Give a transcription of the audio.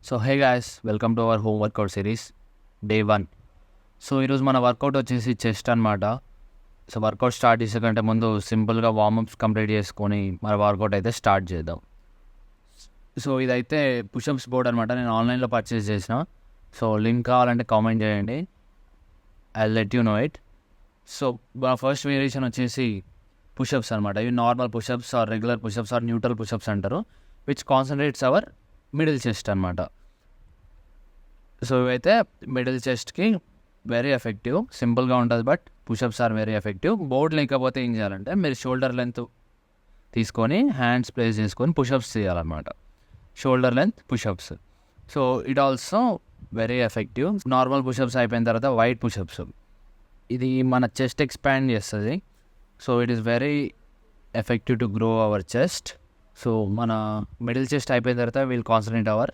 So hey guys, welcome to our home workout series day 1. So ఈరోజు మన work out వచ్చేసి chest అనమాట. So workout start చేసే కంటే ముందు సింపుల్గా వార్మప్స్ కంప్లీట్ చేసుకొని మన వర్కౌట్ అయితే స్టార్ట్ చేద్దాం. సో ఇదైతే పుషప్స్ బోర్డ్ అనమాట. నేను ఆన్లైన్లో పర్చేస్ చేసిన. సో లింక్ కావాలంటే కామెంట్ చేయండి, I let you know it. So మన ఫస్ట్ వేరియేషన్ వచ్చేసి పుషప్స్ అనమాట. ఇవి normal pushups or regular pushups or neutral pushups అంటారు, which concentrates our middle chest అనమాట. సో ఇవైతే మిడిల్ చెస్ట్కి వెరీ ఎఫెక్టివ్. సింపుల్గా ఉంటుంది, but pushups are very effective. Board లేకపోతే ఏం చేయాలంటే మీరు షోల్డర్ లెంత్ తీసుకొని హ్యాండ్స్ ప్లేస్ చేసుకొని పుషప్స్ చేయాలన్నమాట. Shoulder length pushups. So it also very effective. Normal push-ups అయిపోయిన తర్వాత వైట్ పుషప్స్, ఇది మన చెస్ట్ ఎక్స్పాండ్ చేస్తుంది. So it is very effective to grow our chest. So మన మిడిల్ చెస్ట్ అయిపోయిన తర్వాత విల్ కాన్సన్ట్రేట్ అవర్